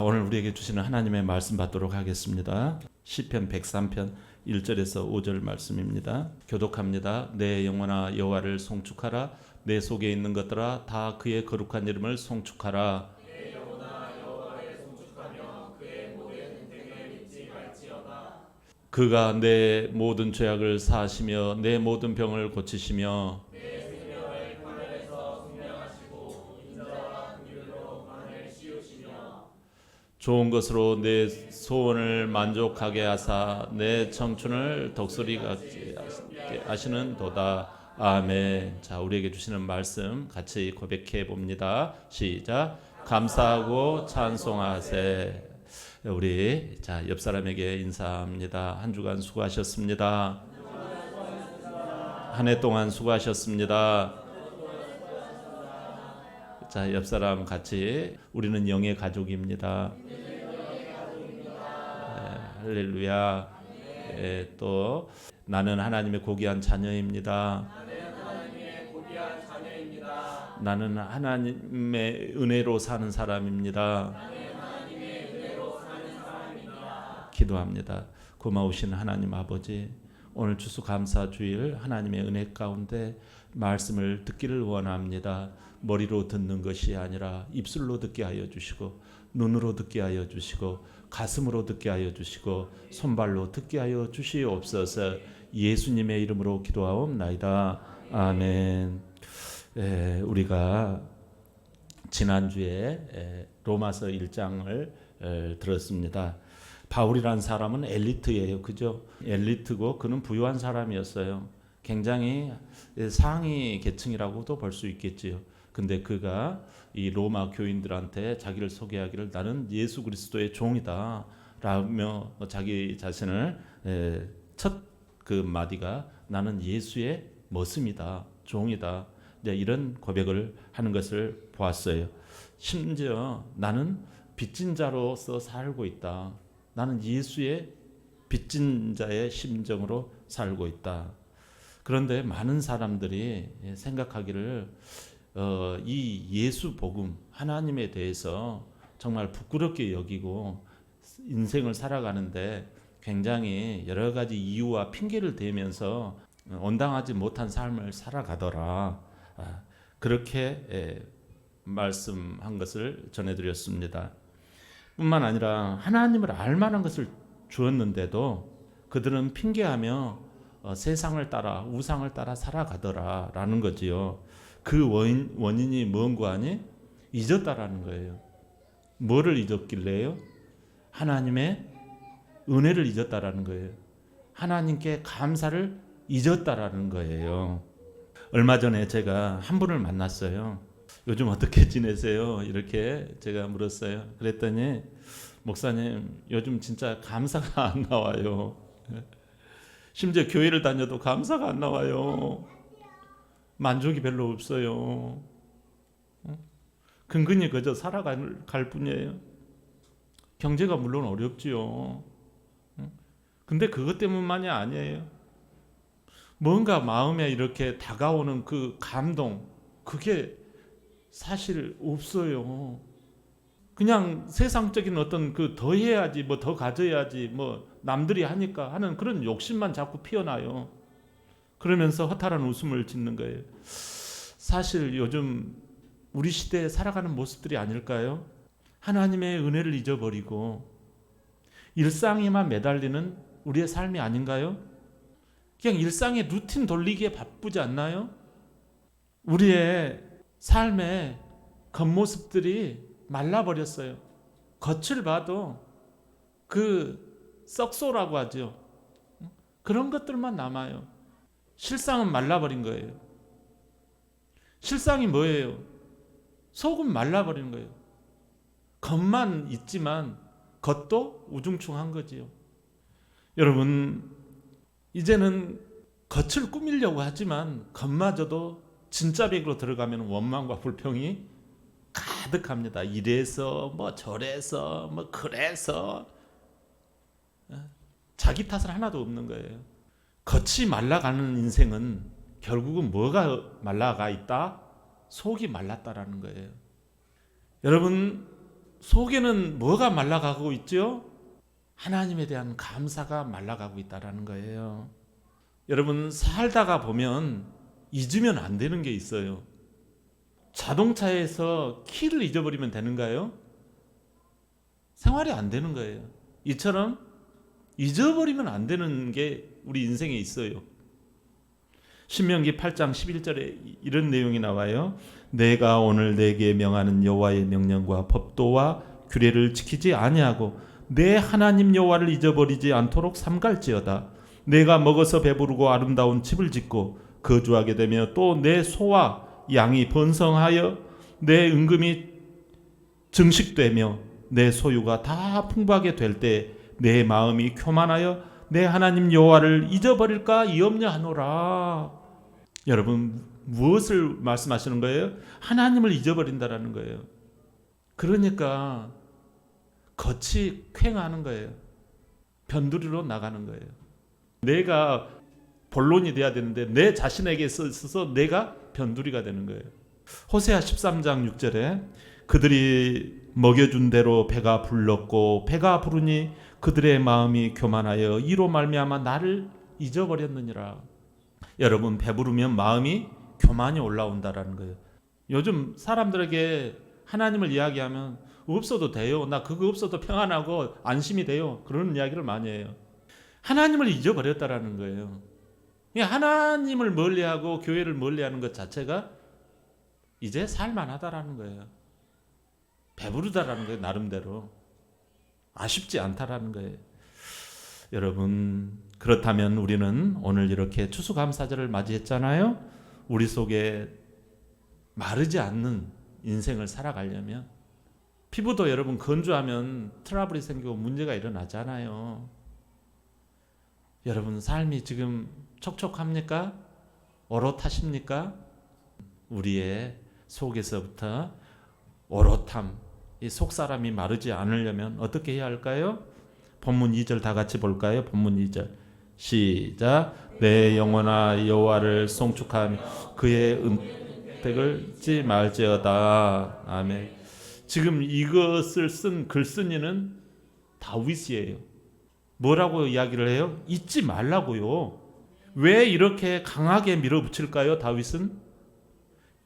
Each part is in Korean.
오늘 우리에게 주시는 하나님의 말씀 받도록 하겠습니다. 시편 103편 1절에서 5절 말씀입니다. 교독합니다. 내 영혼아 여호와를 송축하라. 내 속에 있는 것들아 다 그의 거룩한 이름을 송축하라. 내 영혼아 여호와를 송축하며 그의 모든 은총을 잊지 말지어다. 그가 내 모든 죄악을 사하시며 내 모든 병을 고치시며 내 생명을 하늘에서 숙명하시고 인자와 긍휼로 만을 씌우시며 좋은 것으로 내 소원을 만족하게 하사 내 청춘을 덕소리 같게 하시는 도다. 아멘. 자, 우리에게 주시는 말씀 같이 고백해 봅니다. 시작. 감사하고 찬송하세. 우리 옆 사람에게 인사합니다. 한 주간 수고하셨습니다. 한 해 동안 수고하셨습니다. 자, 옆 사람 같이 우리는 영의 가족입니다. 할렐루야. 또 나는 하나님의 고귀한 자녀입니다. 나는 하나님의 은혜로 사는 사람입니다. 기도합니다. 고마우신 하나님 아버지, 오늘 추수감사주일 하나님의 은혜 가운데 말씀을 듣기를 원합니다. 머리로 듣는 것이 아니라 입술로 듣게 하여 주시고, 눈으로 듣게 하여 주시고, 가슴으로 듣게 하여 주시고, 손발로 듣게 하여 주시옵소서. 예수님의 이름으로 기도하옵나이다. 아멘. 우리가 지난주에 로마서 1장을 들었습니다. 바울이라는 사람은 엘리트예요. 그죠? 엘리트고 그는 부유한 사람이었어요. 굉장히 상위 계층이라고도 볼 수 있겠지요. 근데 그가 이 로마 교인들한테 자기를 소개하기를 나는 예수 그리스도의 종이다 라며 자기 자신을 첫 그 마디가 나는 예수의 머슴이다, 종이다, 이런 고백을 하는 것을 보았어요. 심지어 나는 빚진 자로서 살고 있다. 나는 예수의 빚진 자의 심정으로 살고 있다. 그런데 많은 사람들이 생각하기를 이 예수 복음, 하나님에 대해서 정말 부끄럽게 여기고 인생을 살아가는데 굉장히 여러 가지 이유와 핑계를 대면서 온당하지 못한 삶을 살아가더라. 그렇게 말씀한 것을 전해드렸습니다. 뿐만 아니라 하나님을 알만한 것을 주었는데도 그들은 핑계하며 세상을 따라 우상을 따라 살아가더라 라는 거지요. 그 원인이 뭔고 하니? 잊었다라는 거예요. 뭐를 잊었길래요? 하나님의 은혜를 잊었다라는 거예요. 하나님께 감사를 잊었다라는 거예요. 얼마 전에 제가 한 분을 만났어요. 요즘 어떻게 지내세요? 이렇게 제가 물었어요. 그랬더니 목사님 요즘 진짜 감사가 안 나와요. 심지어 교회를 다녀도 감사가 안 나와요. 만족이 별로 없어요. 근근히 그저 살아갈 뿐이에요. 경제가 물론 어렵지요. 근데 그것 때문만이 아니에요. 뭔가 마음에 이렇게 다가오는 그 감동, 그게 사실 없어요. 그냥 세상적인 어떤 그 더 해야지, 뭐 더 가져야지, 뭐 남들이 하니까 하는 그런 욕심만 자꾸 피어나요. 그러면서 허탈한 웃음을 짓는 거예요. 사실 요즘 우리 시대에 살아가는 모습들이 아닐까요? 하나님의 은혜를 잊어버리고 일상에만 매달리는 우리의 삶이 아닌가요? 그냥 일상의 루틴 돌리기에 바쁘지 않나요? 우리의 삶의 겉모습들이 말라버렸어요. 겉을 봐도 그 썩소라고 하죠. 그런 것들만 남아요. 실상은 말라버린 거예요. 실상이 뭐예요? 속은 말라버린 거예요. 겉만 있지만 겉도 우중충한 거지요. 여러분, 이제는 겉을 꾸미려고 하지만 겉마저도 진짜 백으로 들어가면 원망과 불평이 가득합니다. 이래서 뭐 저래서 뭐 그래서 자기 탓은 하나도 없는 거예요. 겉이 말라가는 인생은 결국은 뭐가 말라가 있다? 속이 말랐다라는 거예요. 여러분, 속에는 뭐가 말라가고 있죠? 하나님에 대한 감사가 말라가고 있다라는 거예요. 여러분, 살다가 보면 잊으면 안 되는 게 있어요. 자동차에서 키를 잊어버리면 되는가요? 생활이 안 되는 거예요. 이처럼 잊어버리면 안 되는 게 우리 인생에 있어요. 신명기 8장 11절에 이런 내용이 나와요. 내가 오늘 내게 명하는 여호와의 명령과 법도와 규례를 지키지 아니하고 내 하나님 여호와를 잊어버리지 않도록 삼갈지어다. 내가 먹어서 배부르고 아름다운 집을 짓고 거주하게 되며 또 내 소와 양이 번성하여 내 은금이 증식되며 내 소유가 다 풍부하게 될 때 내 마음이 교만하여 내 하나님 여호와를 잊어버릴까 염려하노라. 여러분, 무엇을 말씀하시는 거예요? 하나님을 잊어버린다라는 거예요. 그러니까 겉이 퀭하는 거예요. 변두리로 나가는 거예요. 내가 본론이 돼야 되는데 내 자신에게 있어서 내가 변두리가 되는 거예요. 호세아 13장 6절에 그들이 먹여준 대로 배가 불렀고 배가 부르니 그들의 마음이 교만하여 이로 말미암아 나를 잊어버렸느니라. 여러분, 배부르면 마음이 교만이 올라온다라는 거예요. 요즘 사람들에게 하나님을 이야기하면 없어도 돼요. 나 그거 없어도 평안하고 안심이 돼요. 그런 이야기를 많이 해요. 하나님을 잊어버렸다라는 거예요. 하나님을 멀리하고 교회를 멀리하는 것 자체가 이제 살만하다라는 거예요. 배부르다라는 거예요. 나름대로 아쉽지 않다라는 거예요. 여러분, 그렇다면 우리는 오늘 이렇게 추수감사절을 맞이했잖아요. 우리 속에 마르지 않는 인생을 살아가려면 피부도 여러분 건조하면 트러블이 생기고 문제가 일어나잖아요. 여러분, 삶이 지금 촉촉합니까? 오롯하십니까? 우리의 속에서부터 오롯함, 이 속사람이 마르지 않으려면 어떻게 해야 할까요? 본문 2절 다 같이 볼까요? 본문 2절 시작. 내 영혼아 여호와를 송축하며 그의 은택을 잊지 말지어다. 아멘. 지금 이것을 쓴 글쓴이는 다윗이에요. 뭐라고 이야기를 해요? 잊지 말라고요. 왜 이렇게 강하게 밀어붙일까요? 다윗은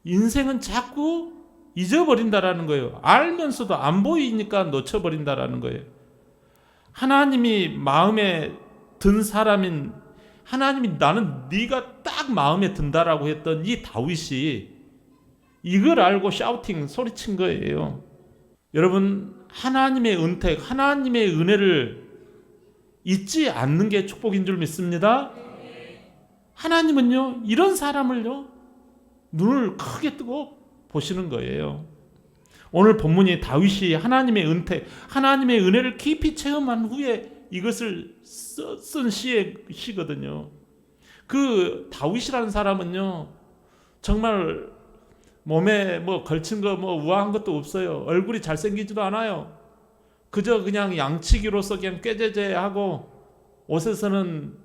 인생은 자꾸 잊어버린다라는 거예요. 알면서도 안 보이니까 놓쳐버린다라는 거예요. 하나님이 마음에 든 사람인 하나님이 나는 네가 딱 마음에 든다라고 했던 이 다윗이 이걸 알고 샤우팅 소리친 거예요. 여러분, 하나님의 은택, 하나님의 은혜를 잊지 않는 게 축복인 줄 믿습니다. 하나님은요, 이런 사람을요, 눈을 크게 뜨고 보시는 거예요. 오늘 본문이 다윗이 하나님의 은택, 하나님의 은혜를 깊이 체험한 후에 이것을 쓴 시거든요. 그 다윗이라는 사람은요, 정말 몸에 뭐 걸친 거 뭐 우아한 것도 없어요. 얼굴이 잘생기지도 않아요. 그저 그냥 양치기로서 그냥 꾀죄죄하고 옷에서는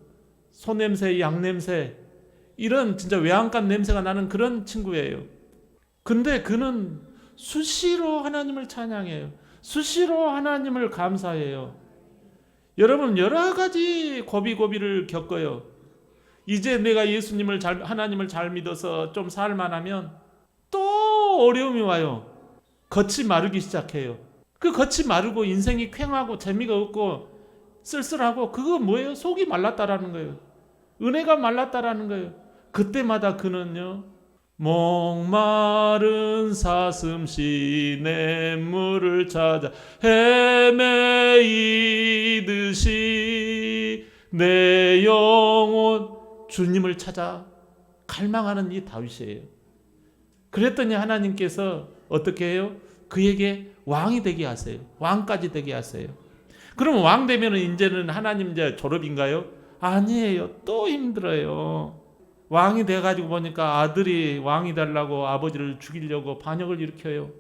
소 냄새, 양 냄새, 이런 진짜 외양간 냄새가 나는 그런 친구예요. 근데 그는 수시로 하나님을 찬양해요. 수시로 하나님을 감사해요. 여러분, 여러 가지 고비고비를 겪어요. 이제 내가 예수님을 하나님을 잘 믿어서 좀 살만하면 또 어려움이 와요. 겉이 마르기 시작해요. 그 겉이 마르고 인생이 퀭하고 재미가 없고 쓸쓸하고, 그거 뭐예요? 속이 말랐다라는 거예요. 은혜가 말랐다라는 거예요. 그때마다 그는요, 목마른 사슴시 냇물을 찾아 헤매이듯이 내 영혼 주님을 찾아 갈망하는 이 다윗이에요. 그랬더니 하나님께서 어떻게 해요? 그에게 왕이 되게 하세요. 왕까지 되게 하세요. 그럼 왕 되면 이제는 하나님 이제 졸업인가요? 아니에요. 또 힘들어요. 왕이 돼가지고 보니까 아들이 왕이 되려고 아버지를 죽이려고 반역을 일으켜요.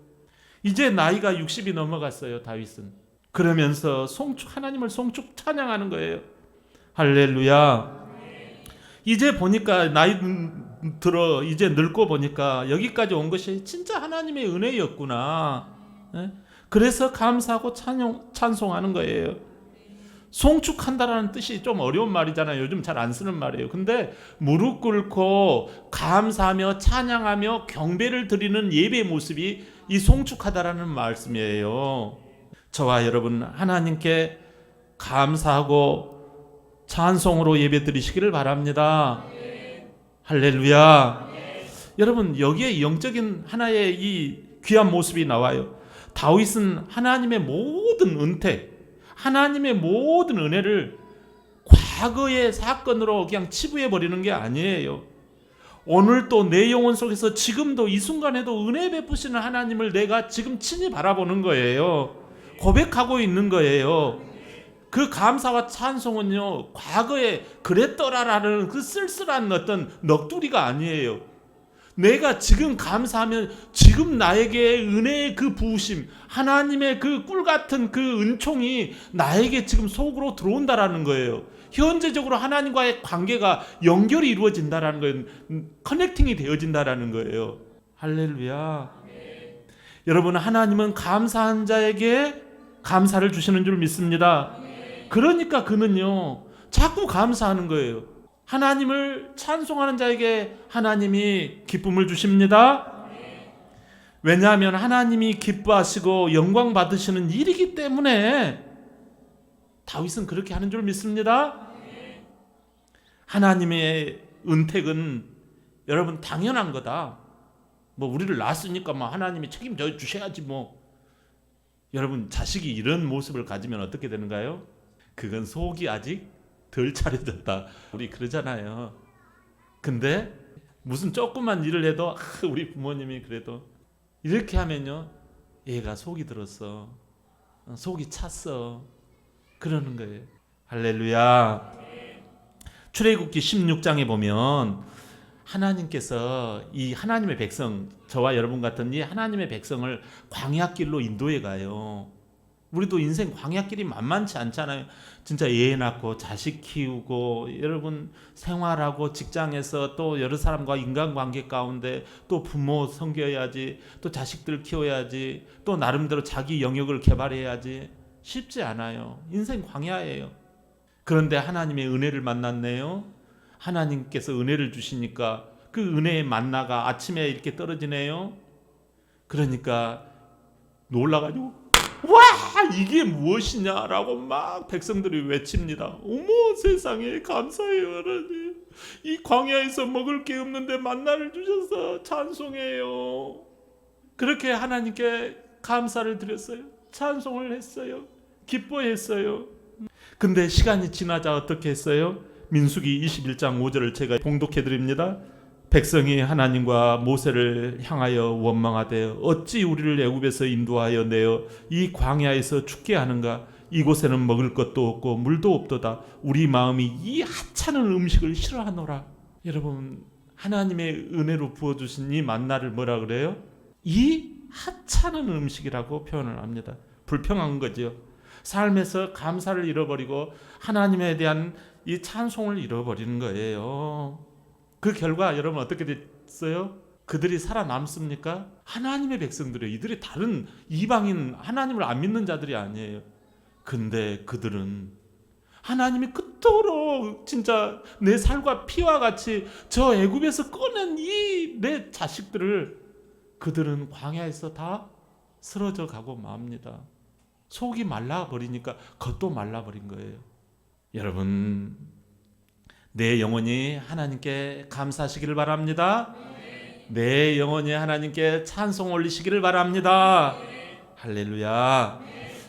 이제 나이가 60이 넘어갔어요, 다윗은. 그러면서 하나님을 송축 찬양하는 거예요. 할렐루야. 이제 보니까 나이 들어 이제 늙고 보니까 여기까지 온 것이 진짜 하나님의 은혜였구나. 그래서 감사하고 찬송하는 거예요. 송축한다라는 뜻이 좀 어려운 말이잖아요. 요즘 잘 안 쓰는 말이에요. 근데 무릎 꿇고 감사하며 찬양하며 경배를 드리는 예배의 모습이 이 송축하다라는 말씀이에요. 저와 여러분 하나님께 감사하고 찬송으로 예배 드리시기를 바랍니다. 할렐루야. 여러분 여기에 영적인 하나의 이 귀한 모습이 나와요. 다윗은 하나님의 모든 은택, 하나님의 모든 은혜를 과거의 사건으로 그냥 치부해 버리는 게 아니에요. 오늘 또 내 영혼 속에서 지금도 이 순간에도 은혜 베푸시는 하나님을 내가 지금 친히 바라보는 거예요. 고백하고 있는 거예요. 그 감사와 찬송은요, 과거에 그랬더라라는 그 쓸쓸한 어떤 넋두리가 아니에요. 내가 지금 감사하면 지금 나에게 은혜의 그 부으심, 하나님의 그 꿀같은 그 은총이 나에게 지금 속으로 들어온다라는 거예요. 현재적으로 하나님과의 관계가 연결이 이루어진다라는 거예요. 커넥팅이 되어진다라는 거예요. 할렐루야. 여러분 하나님은 감사한 자에게 감사를 주시는 줄 믿습니다. 그러니까 그는요 자꾸 감사하는 거예요. 하나님을 찬송하는 자에게 하나님이 기쁨을 주십니다. 왜냐하면 하나님이 기뻐하시고 영광 받으시는 일이기 때문에 다윗은 그렇게 하는 줄 믿습니다. 하나님의 은택은 여러분 당연한 거다. 뭐 우리를 낳았으니까 뭐 하나님이 책임져 주셔야지 뭐. 여러분 자식이 이런 모습을 가지면 어떻게 되는가요? 그건 속이 아직 덜 차려졌다. 우리 그러잖아요. 근데 무슨 조그만 일을 해도 우리 부모님이 그래도 이렇게 하면요 얘가 속이 들었어, 속이 찼어 그러는 거예요. 할렐루야. 출애굽기 16장에 보면 하나님께서 이 하나님의 백성, 저와 여러분 같은 이 하나님의 백성을 광야길로 인도해 가요. 우리도 인생 광야길이 만만치 않잖아요. 진짜 애 낳고 자식 키우고 여러분 생활하고 직장에서 또 여러 사람과 인간관계 가운데 또 부모 섬겨야지, 또 자식들 키워야지, 또 나름대로 자기 영역을 개발해야지. 쉽지 않아요. 인생 광야예요. 그런데 하나님의 은혜를 만났네요. 하나님께서 은혜를 주시니까 그 은혜의 만나가 아침에 이렇게 떨어지네요. 그러니까 놀라가지고 와 이게 무엇이냐라고 막 백성들이 외칩니다. 어머 세상에 감사해요 하나님. 이 광야에서 먹을 게 없는데 만나를 주셔서 찬송해요. 그렇게 하나님께 감사를 드렸어요. 찬송을 했어요. 기뻐했어요. 근데 시간이 지나자 어떻게 했어요? 민수기 21장 5절을 제가 봉독해 드립니다. 백성이 하나님과 모세를 향하여 원망하되 어찌 우리를 애굽에서 인도하여 내어 이 광야에서 죽게 하는가? 이곳에는 먹을 것도 없고 물도 없도다. 우리 마음이 이 하찮은 음식을 싫어하노라. 여러분 하나님의 은혜로 부어주신 이 만나를 뭐라 그래요? 이 하찮은 음식이라고 표현을 합니다. 불평한 거죠. 삶에서 감사를 잃어버리고 하나님에 대한 이 찬송을 잃어버리는 거예요. 그 결과 여러분 어떻게 됐어요? 그들이 살아남습니까? 하나님의 백성들이에요. 이들이 다른 이방인 하나님을 안 믿는 자들이 아니에요. 근데 그들은 하나님이 그토록 진짜 내 살과 피와 같이 저 애굽에서 꺼낸 이 내 자식들을 그들은 광야에서 다 쓰러져 가고 맙니다. 속이 말라버리니까 겉도 말라버린 거예요. 여러분 내 영혼이 하나님께 감사하시기를 바랍니다. 내 영혼이 하나님께 찬송 올리시기를 바랍니다. 할렐루야.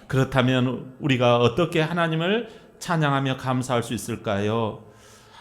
그렇다면 우리가 어떻게 하나님을 찬양하며 감사할 수 있을까요?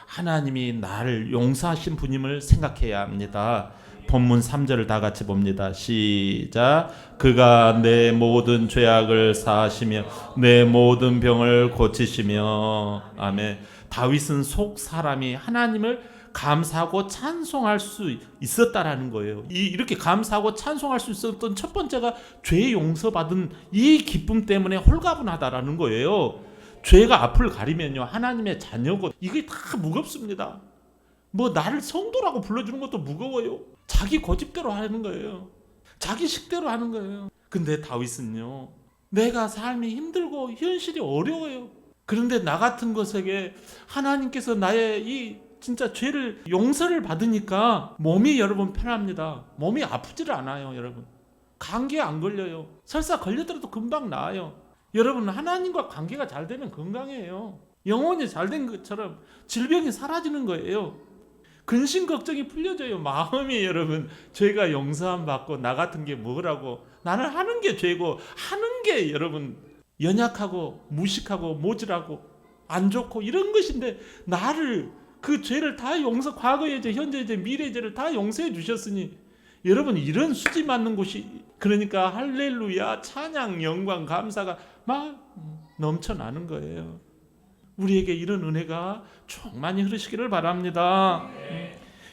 하나님이 나를 용서하신 분임을 생각해야 합니다. 본문 3절을 다 같이 봅니다. 시작. 그가 내 모든 죄악을 사하시며 내 모든 병을 고치시며. 아멘. 다윗은 속 사람이 하나님을 감사하고 찬송할 수 있었다라는 거예요. 이렇게 감사하고 찬송할 수 있었던 첫 번째가 죄 용서받은 이 기쁨 때문에 홀가분하다라는 거예요. 죄가 앞을 가리면요 하나님의 자녀고 이게 다 무겁습니다. 뭐 나를 성도라고 불러주는 것도 무거워요. 자기 고집대로 하는 거예요. 자기 식대로 하는 거예요. 근데 다윗은요, 내가 삶이 힘들고 현실이 어려워요. 그런데 나 같은 것에게 하나님께서 나의 이 진짜 죄를 용서를 받으니까 몸이 여러분 편합니다. 몸이 아프지를 않아요, 여러분. 감기에 안 걸려요. 설사 걸리더라도 금방 나아요. 여러분, 하나님과 관계가 잘 되면 건강해요. 영혼이 잘 된 것처럼 질병이 사라지는 거예요. 근심 걱정이 풀려져요. 마음이 여러분, 죄가 용서함 받고 나 같은 게 뭐라고, 나는 하는 게 죄고 하는 게 여러분 연약하고 무식하고 모질하고 안 좋고 이런 것인데, 나를 그 죄를 다 용서, 과거의 죄, 현재의 죄, 미래의 죄를 다 용서해 주셨으니 여러분, 이런 수지 맞는 곳이, 그러니까 할렐루야, 찬양, 영광, 감사가 막 넘쳐나는 거예요. 우리에게 이런 은혜가 충만히 흐르시기를 바랍니다.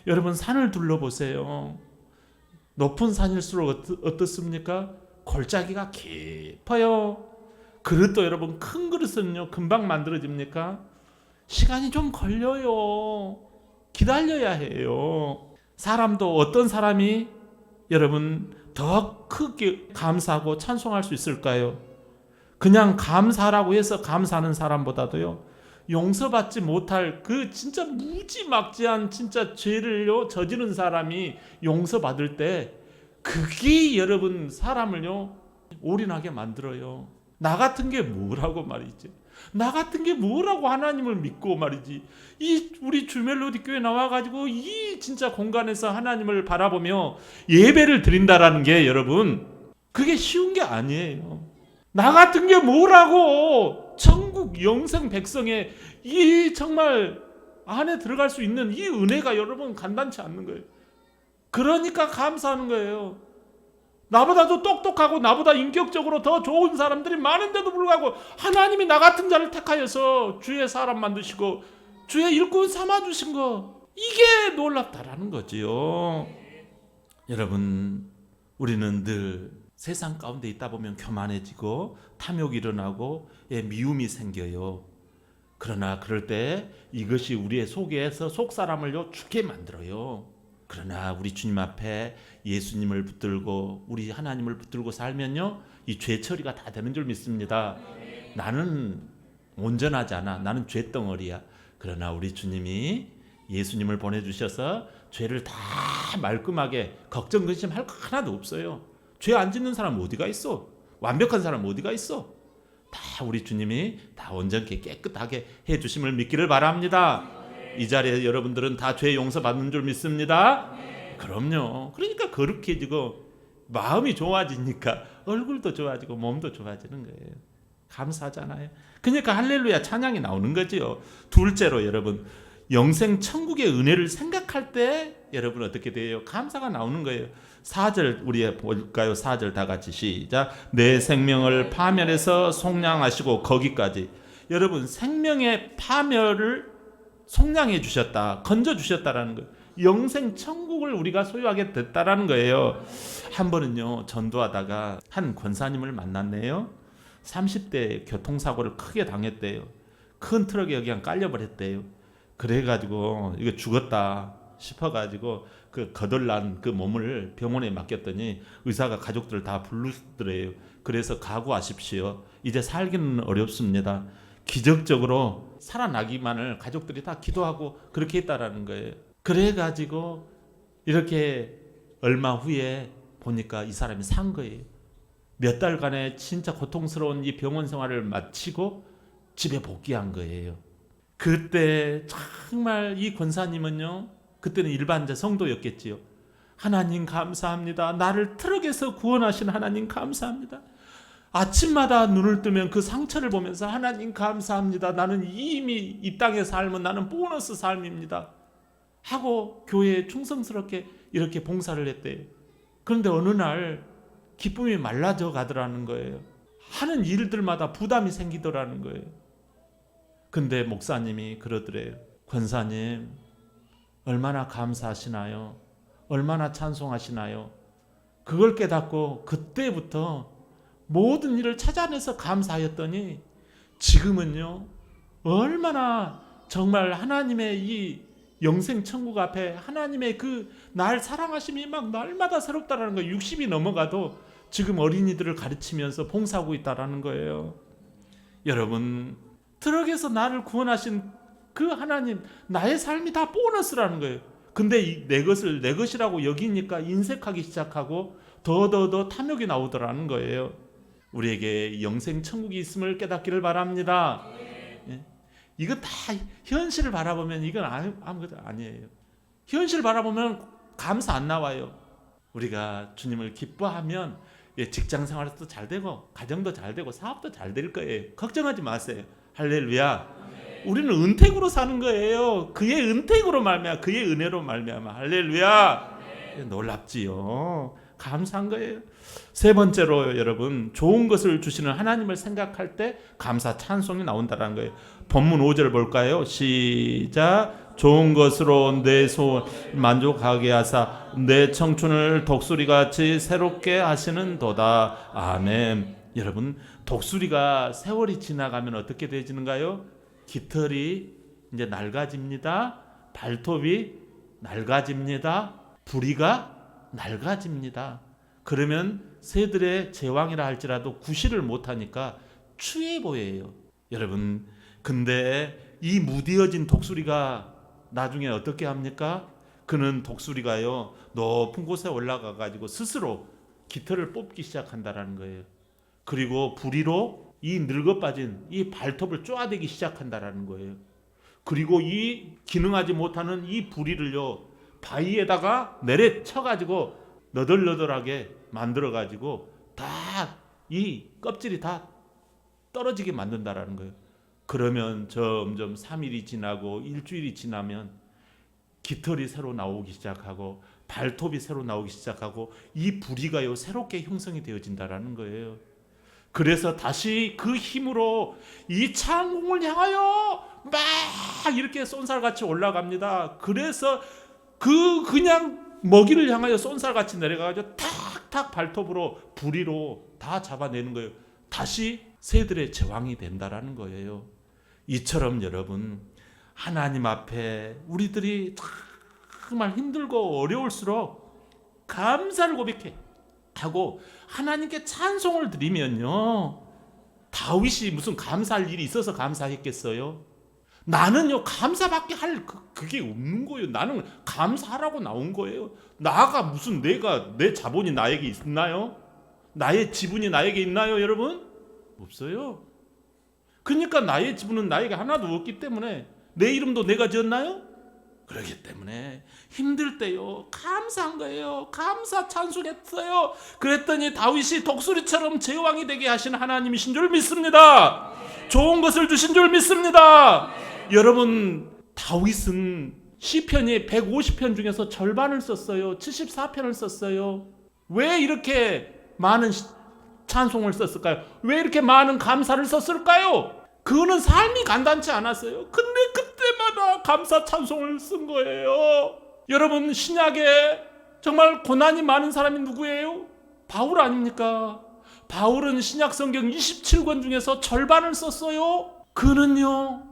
여러분, 산을 둘러보세요. 높은 산일수록 어떻습니까? 골짜기가 깊어요. 그릇도 여러분, 큰 그릇은요 금방 만들어집니까? 시간이 좀 걸려요. 기다려야 해요. 사람도 어떤 사람이 여러분 더 크게 감사하고 찬송할 수 있을까요? 그냥 감사라고 해서 감사하는 사람보다도요, 용서받지 못할 그 진짜 무지막지한 진짜 죄를요 저지른 사람이 용서받을 때, 그게 여러분 사람을요 올인하게 만들어요. 나 같은 게 뭐라고 말이지, 나 같은 게 뭐라고 하나님을 믿고 말이지, 이 우리 주멜로디 교회 나와가지고 이 진짜 공간에서 하나님을 바라보며 예배를 드린다라는 게 여러분, 그게 쉬운 게 아니에요. 나 같은 게 뭐라고 천국 영생 백성의 이 정말 안에 들어갈 수 있는 이 은혜가 여러분 간단치 않는 거예요. 그러니까 감사하는 거예요. 나보다도 똑똑하고 나보다 인격적으로 더 좋은 사람들이 많은데도 불구하고 하나님이 나 같은 자를 택하여서 주의 사람 만드시고 주의 일꾼 삼아주신 거, 이게 놀랍다라는 거지요. 여러분, 우리는 늘 세상 가운데 있다 보면 교만해지고 탐욕이 일어나고 미움이 생겨요. 그러나 그럴 때 이것이 우리의 속에서 속사람을 죽게 만들어요. 그러나 우리 주님 앞에 예수님을 붙들고 우리 하나님을 붙들고 살면요, 이 죄 처리가 다 되는 줄 믿습니다. 나는 온전하지 않아, 나는 죄덩어리야. 그러나 우리 주님이 예수님을 보내주셔서 죄를 다 말끔하게 걱정 근심할 거 하나도 없어요. 죄 안 짓는 사람 어디가 있어? 완벽한 사람 어디가 있어? 다 우리 주님이 다 온전케 깨끗하게 해주심을 믿기를 바랍니다. 이 자리에 여러분들은 다 죄 용서받는 줄 믿습니다. 그럼요. 그러니까 거룩해지고 마음이 좋아지니까 얼굴도 좋아지고 몸도 좋아지는 거예요. 감사하잖아요. 그러니까 할렐루야 찬양이 나오는 거지요. 둘째로 여러분, 영생 천국의 은혜를 생각할 때 여러분 어떻게 돼요? 감사가 나오는 거예요. 4절 우리 볼까요? 4절 다 같이 시작. 내 생명을 파멸해서 속량하시고, 거기까지. 여러분, 생명의 파멸을 속량해 주셨다, 건져 주셨다라는 거예요. 영생 천국을 우리가 소유하게 됐다라는 거예요. 한 번은요, 전도하다가 한 권사님을 만났네요. 30대 교통사고를 크게 당했대요. 큰 트럭에 그냥 깔려버렸대요. 그래가지고 이거 죽었다 싶어가지고 그 거덜난 그 몸을 병원에 맡겼더니 의사가 가족들을 다 부르더래요. 그래서 각오하십시오. 이제 살기는 어렵습니다. 기적적으로 살아나기만을 가족들이 다 기도하고 그렇게 했다라는 거예요. 그래가지고 이렇게 얼마 후에 보니까 이 사람이 산 거예요. 몇 달간의 진짜 고통스러운 이 병원 생활을 마치고 집에 복귀한 거예요. 그때 정말 이 권사님은요, 그때는 일반자 성도였겠지요. 하나님 감사합니다. 나를 트럭에서 구원하신 하나님 감사합니다. 아침마다 눈을 뜨면 그 상처를 보면서 하나님 감사합니다. 나는 이미 이 땅의 삶은 나는 보너스 삶입니다. 하고 교회에 충성스럽게 이렇게 봉사를 했대요. 그런데 어느 날 기쁨이 말라져 가더라는 거예요. 하는 일들마다 부담이 생기더라는 거예요. 근데 목사님이 그러더래요. 권사님, 얼마나 감사하시나요? 얼마나 찬송하시나요? 그걸 깨닫고 그때부터 모든 일을 찾아내서 감사하였더니 지금은요, 얼마나 정말 하나님의 이 영생 천국 앞에 하나님의 그 날 사랑하심이 막 날마다 새롭다라는 거, 60이 넘어가도 지금 어린이들을 가르치면서 봉사하고 있다라는 거예요. 여러분, 트럭에서 나를 구원하신 그 하나님, 나의 삶이 다 보너스라는 거예요. 근데 내 것을 내 것이라고 여기니까 인색하기 시작하고 더 탐욕이 나오더라는 거예요. 우리에게 영생 천국이 있음을 깨닫기를 바랍니다. 예? 이거 다 현실을 바라보면 이건 아무것도 아니에요. 현실 바라보면 감사 안 나와요. 우리가 주님을 기뻐하면 직장 생활도 잘 되고 가정도 잘 되고 사업도 잘 될 거예요. 걱정하지 마세요. 할렐루야. 우리는 은택으로 사는 거예요. 그의 은택으로 말미암아, 그의 은혜로 말미암아. 할렐루야. 놀랍지요. 감사한 거예요. 세 번째로 여러분, 좋은 것을 주시는 하나님을 생각할 때 감사 찬송이 나온다는 거예요. 본문 5절 볼까요? 시작. 좋은 것으로 내 소원 만족하게 하사 내 청춘을 독수리같이 새롭게 하시는 도다. 아멘. 여러분, 독수리가 세월이 지나가면 어떻게 되지는가요? 깃털이 이제 낡아집니다. 발톱이 낡아집니다. 부리가 낡아집니다. 그러면 새들의 제왕이라 할지라도 구실을 못하니까 추해 보여요. 여러분, 근데 이 무디어진 독수리가 나중에 어떻게 합니까? 그는 독수리가요, 높은 곳에 올라가 가지고 스스로 깃털을 뽑기 시작한다라는 거예요. 그리고 부리로 이 늙어 빠진 이 발톱을 쪼아대기 시작한다라는 거예요. 그리고 이 기능하지 못하는 이 부리를요, 바위에다가 내려쳐 가지고 너덜너덜하게 만들어 가지고 다 이 껍질이 다 떨어지게 만든다라는 거예요. 그러면 점점 3일이 지나고 일주일이 지나면 깃털이 새로 나오기 시작하고 발톱이 새로 나오기 시작하고 이 부리가요, 새롭게 형성이 되어진다라는 거예요. 그래서 다시 그 힘으로 이 창공을 향하여 막 이렇게 쏜살같이 올라갑니다. 그래서 그냥 먹이를 향하여 쏜살같이 내려가가지고 탁탁 발톱으로 부리로 다 잡아내는 거예요. 다시 새들의 제왕이 된다라는 거예요. 이처럼 여러분, 하나님 앞에 우리들이 정말 힘들고 어려울수록 감사를 고백해 하고 하나님께 찬송을 드리면요, 다윗이 무슨 감사할 일이 있어서 감사했겠어요? 나는요, 감사밖에 할 그게 없는 거예요. 나는 감사하라고 나온 거예요. 나가 무슨 내 자본이 나에게 있나요? 나의 지분이 나에게 있나요, 여러분? 없어요. 그러니까 나의 지분은 나에게 하나도 없기 때문에 내 이름도 내가 지었나요? 그렇기 때문에 힘들 때요, 감사한 거예요. 감사 찬송했어요. 그랬더니 다윗이 독수리처럼 제왕이 되게 하신 하나님이신 줄 믿습니다. 좋은 것을 주신 줄 믿습니다. 여러분, 다윗은 시편이 150편 중에서 절반을 썼어요. 74편을 썼어요. 왜 이렇게 많은 찬송을 썼을까요? 왜 이렇게 많은 감사를 썼을까요? 그거는 삶이 간단치 않았어요. 근데 그때마다 감사 찬송을 쓴 거예요. 여러분, 신약에 정말 고난이 많은 사람이 누구예요? 바울 아닙니까? 바울은 신약 성경 27권 중에서 절반을 썼어요. 그는요,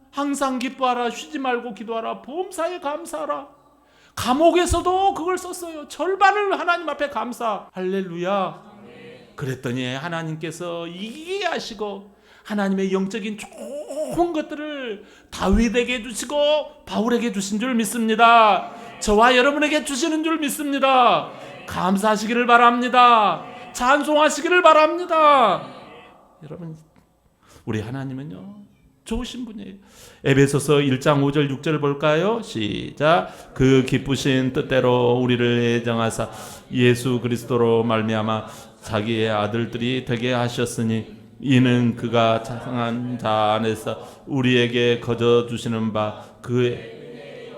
항상 기뻐하라, 쉬지 말고 기도하라, 범사에 감사하라. 감옥에서도 그걸 썼어요. 절반을 하나님 앞에 감사. 할렐루야. 그랬더니 하나님께서 이기게 하시고 하나님의 영적인 좋은 것들을 다윗에게 주시고 바울에게 주신 줄 믿습니다. 저와 여러분에게 주시는 줄 믿습니다. 감사하시기를 바랍니다. 찬송하시기를 바랍니다. 여러분, 우리 하나님은요, 좋으신 분이에요. 에베소서 1장 5절 6절 볼까요? 시작. 그 기쁘신 뜻대로 우리를 예정하사 예수 그리스도로 말미암아 자기의 아들들이 되게 하셨으니 이는 그가 창성한 자 안에서 우리에게 거저 주시는 바 그의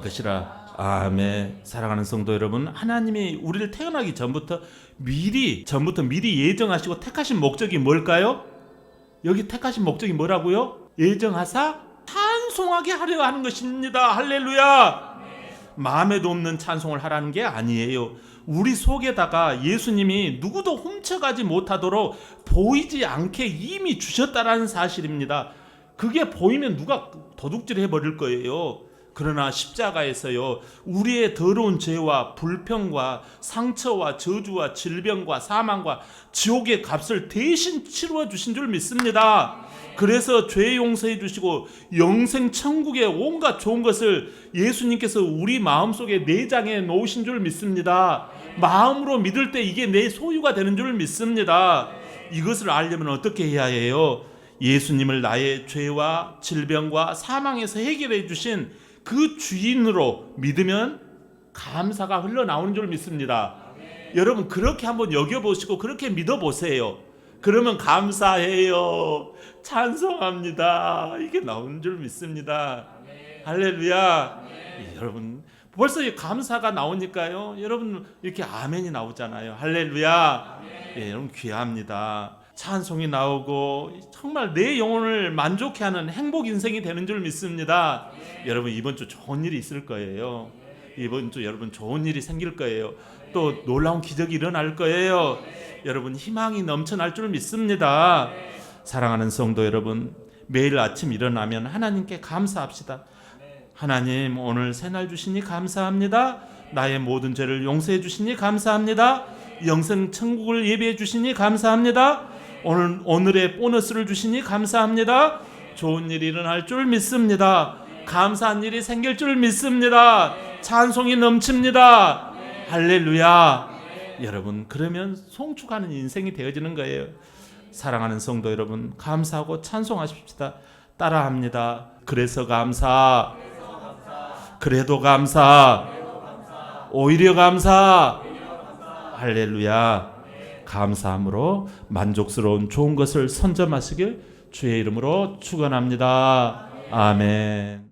것이라. 아멘. 사랑하는 성도 여러분, 하나님이 우리를 태어나기 전부터 미리 예정하시고 택하신 목적이 뭘까요? 여기 택하신 목적이 뭐라고요? 예정하사 찬송하게 하려 하는 것입니다. 할렐루야. 마음에도 없는 찬송을 하라는 게 아니에요. 우리 속에다가 예수님이 누구도 훔쳐가지 못하도록 보이지 않게 이미 주셨다라는 사실입니다. 그게 보이면 누가 도둑질 해버릴 거예요. 그러나 십자가에서요, 우리의 더러운 죄와 불평과 상처와 저주와 질병과 사망과 지옥의 값을 대신 치루어 주신 줄 믿습니다. 그래서 죄 용서해 주시고 영생 천국의 온갖 좋은 것을 예수님께서 우리 마음속에 내장해 놓으신 줄 믿습니다. 마음으로 믿을 때 이게 내 소유가 되는 줄 믿습니다. 이것을 알려면 어떻게 해야 해요? 예수님을 나의 죄와 질병과 사망에서 해결해 주신 그 주인으로 믿으면 감사가 흘러나오는 줄 믿습니다. 여러분 그렇게 한번 여겨보시고 그렇게 믿어보세요. 그러면 감사해요, 찬송합니다, 이게 나오는 줄 믿습니다. 할렐루야. 여러분 벌써 이 감사가 나오니까요, 여러분 이렇게 아멘이 나오잖아요. 할렐루야. 여러분 귀합니다. 찬송이 나오고 정말 내 영혼을 만족해 하는 행복 인생이 되는 줄 믿습니다. 여러분 이번 주 좋은 일이 있을 거예요. 이번 주 여러분 좋은 일이 생길 거예요. 또 놀라운 기적이 일어날 거예요. 여러분 희망이 넘쳐날 줄 믿습니다. 사랑하는 성도 여러분, 매일 아침 일어나면 하나님께 감사합시다. 하나님 오늘 새날 주시니 감사합니다. 나의 모든 죄를 용서해 주시니 감사합니다. 영생 천국을 예비해 주시니 감사합니다. 오늘의 보너스를 주시니 감사합니다. 좋은 일이 일어날 줄 믿습니다. 감사한 일이 생길 줄 믿습니다. 찬송이 넘칩니다. 할렐루야. 여러분 그러면 송축하는 인생이 되어지는 거예요. 사랑하는 성도 여러분, 감사하고 찬송하십시다. 따라합니다. 그래서 감사, 그래도 감사, 오히려 감사. 할렐루야. 감사함으로 만족스러운 좋은 것을 선점하시길 주의 이름으로 축원합니다. 아멘.